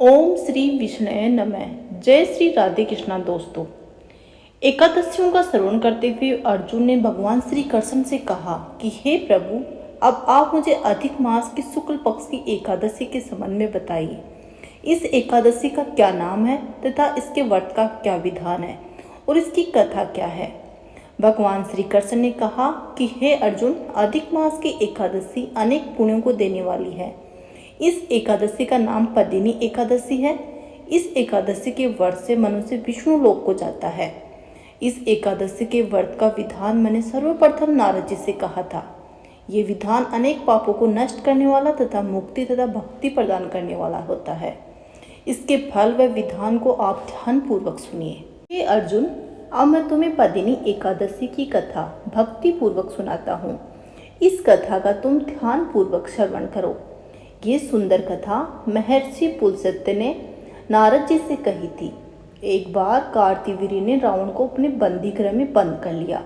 ओम श्री विष्णुये नमः। जय श्री राधे कृष्णा। दोस्तों, एकादशियों का श्रवण करते हुए अर्जुन ने भगवान श्री कृष्ण से कहा कि हे प्रभु, अब आप मुझे अधिक मास की शुक्ल पक्ष की एकादशी के संबंध में बताइए। इस एकादशी का क्या नाम है तथा इसके व्रत का क्या विधान है और इसकी कथा क्या है। भगवान श्री कृष्ण ने कहा कि हे अर्जुन, अधिक मास की एकादशी अनेक पुण्यों को देने वाली है। इस एकादशी का नाम पदिनी एकादशी है। इस एकादशी के व्रत से मनुष्य विष्णु लोक को जाता है। इस एकादशी के व्रत का विधान मैंने सर्वप्रथम नारद जी से कहा था। ये विधान अनेक पापों को नष्ट करने वाला तथा मुक्ति तथा भक्ति प्रदान करने वाला होता है। इसके फल व विधान को आप ध्यान पूर्वक सुनिए। हे अर्जुन, अब मैं तुम्हें पदिनी एकादशी की कथा भक्ति पूर्वक सुनाता हूँ। इस कथा का तुम ध्यान पूर्वक श्रवण करो। ये सुंदर कथा महर्षि पुलस्त्य ने नारद जी से कही थी। एक बार कार्तिवीर्य ने रावण को अपने बंदी गृह में बंद कर लिया।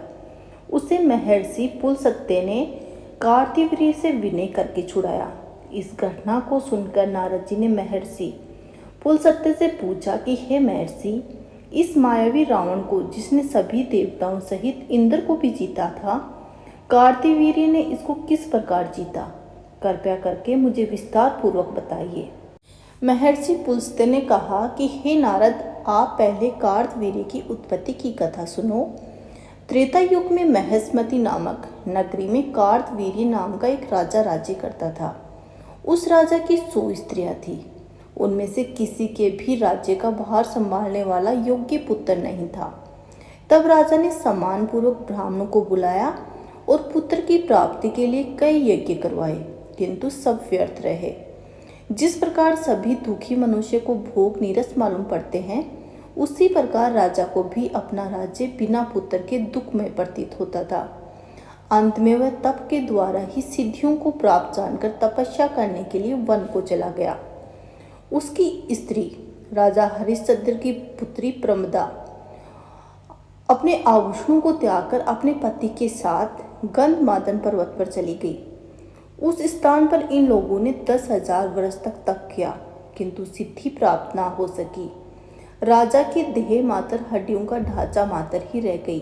उसे महर्षि पुलस्त्य ने कार्तिवीर्य से विनय करके छुड़ाया। इस घटना को सुनकर नारद जी ने महर्षि पुलस्त्य से पूछा कि हे महर्षि, इस मायावी रावण को, जिसने सभी देवताओं सहित इंद्र को भी जीता था, कार्तिवीर्य ने इसको किस प्रकार जीता? कृपया करके मुझे विस्तार पूर्वक बताइए। महर्षि पुलस्त्य ने कहा कि हे नारद, आप पहले कार्तवीर्य की उत्पत्ति की कथा सुनो। त्रेता युग में महेश्मती नामक नगरी में कार्तवीर्य नाम का एक राजा राज्य करता था। उस राजा की 100 स्त्रियां थी। उनमें से किसी के भी राज्य का भार संभालने वाला योग्य पुत्र नहीं था। तब राजा ने सम्मानपूर्वक ब्राह्मणों को बुलाया और पुत्र की प्राप्ति के लिए कई यज्ञ करवाए, किंतु सब व्यर्थ रहे। जिस प्रकार सभी दुखी मनुष्य को भोग नीरस मालूम पड़ते हैं, उसी प्रकार राजा को भी अपना राज्य बिना पुत्र के दुखमय प्रतीत होता था। अंत में वह तप के द्वारा ही सिद्धियों को प्राप्त जानकर तपस्या करने के लिए वन को चला गया। उसकी स्त्री राजा हरिश्चंद्र की पुत्री प्रमदा अपने आभूषणों को त्याग कर अपने पति के साथ गंधमादन पर्वत पर चली गई। उस स्थान पर इन लोगों ने 10,000 वर्ष तक तप किया, किंतु सिद्धि प्राप्त ना हो सकी। राजा की देह मात्र हड्डियों का ढांचा मात्र ही रह गई।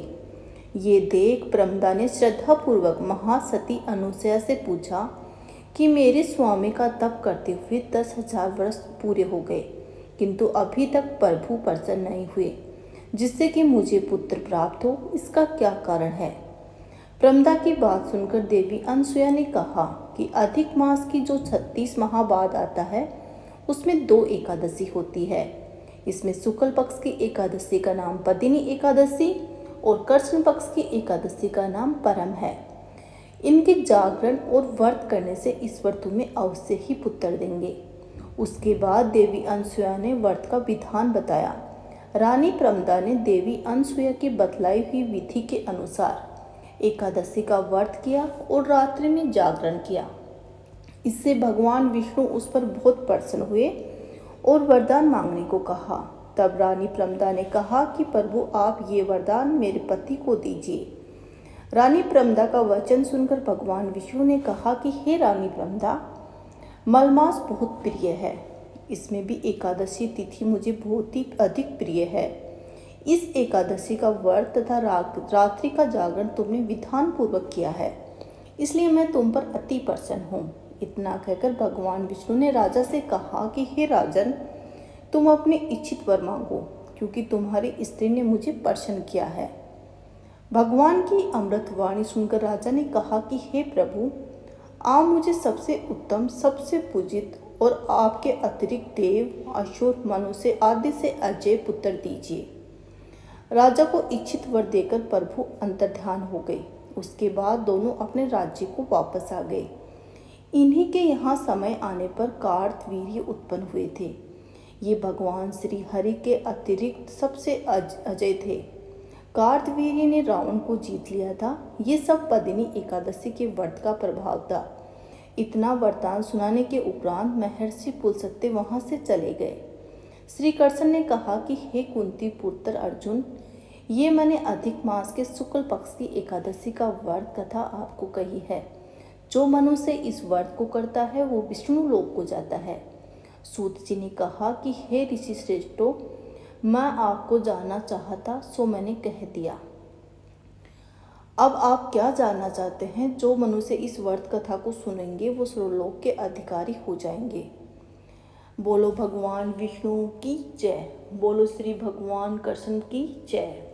ये देख प्रमदा ने श्रद्धा पूर्वक महासती अनुसया से पूछा कि मेरे स्वामी का तप करते हुए 10,000 वर्ष पूरे हो गए, किंतु अभी तक प्रभु प्रसन्न नहीं हुए, जिससे कि मुझे पुत्र प्राप्त हो। इसका क्या कारण है? प्रमदा की बात सुनकर देवी अनसुया ने कहा कि अधिक मास की जो 36 माह बाद आता है, उसमें 2 एकादशी होती है। इसमें शुक्ल पक्ष की एकादशी का नाम पदिनी एकादशी और कृष्ण पक्ष की एकादशी का नाम परम है। इनके जागरण और व्रत करने से ईश्वर तुम्हें अवश्य ही पुत्र देंगे। उसके बाद देवी अनसुया ने व्रत का विधान बताया। रानी प्रमदा ने देवी अनसुया की बतलाई हुई विधि के अनुसार एकादशी का व्रत किया और रात्रि में जागरण किया। इससे भगवान विष्णु उस पर बहुत प्रसन्न हुए और वरदान मांगने को कहा। तब रानी प्रमदा ने कहा कि प्रभु, आप ये वरदान मेरे पति को दीजिए। रानी प्रमदा का वचन सुनकर भगवान विष्णु ने कहा कि हे रानी प्रमदा, मलमास बहुत प्रिय है। इसमें भी एकादशी तिथि मुझे बहुत ही अधिक प्रिय है। इस एकादशी का व्रत तथा रात्रि का जागरण तुमने विधान पूर्वक किया है, इसलिए मैं तुम पर अति प्रसन्न हूँ। इतना कहकर भगवान विष्णु ने राजा से कहा कि हे राजन, तुम अपने इच्छित वर मांगो, क्योंकि तुम्हारी स्त्री ने मुझे प्रसन्न किया है। भगवान की अमृत वाणी सुनकर राजा ने कहा कि हे प्रभु, आप मुझे सबसे उत्तम, सबसे पूजित और आपके अतिरिक्त देव, असुर, मनुष्य आदि से अजय पुत्र दीजिए। राजा को इच्छित वर देकर प्रभु अंतर्ध्यान हो गए। उसके बाद दोनों अपने राज्य को वापस आ गए। इन्हीं के यहाँ समय आने पर कार्तवीर्य उत्पन्न हुए थे। ये भगवान श्री हरि के अतिरिक्त सबसे अजय थे। कार्तवीर्य ने रावण को जीत लिया था। ये सब पदिनी एकादशी के व्रत का प्रभाव था। इतना वरदान सुनाने के उपरांत महर्षि पुलस्त्य वहां से चले गए। श्री कृष्ण ने कहा कि हे कुंती पुत्र अर्जुन, ये मैंने अधिक मास के शुक्ल पक्ष की एकादशी का व्रत कथा आपको कही है। जो मनुष्य इस व्रत को करता है वो विष्णु लोक को जाता है। सूत जी ने कहा कि हे ऋषि श्रेष्ठो, मैं आपको जानना चाहता सो मैंने कह दिया। अब आप क्या जानना चाहते हैं? जो मनुष्य इस वर्त कथा को सुनेंगे वो स्वर्गलोक के अधिकारी हो जाएंगे। बोलो भगवान विष्णु की जय। बोलो श्री भगवान कृष्ण की जय।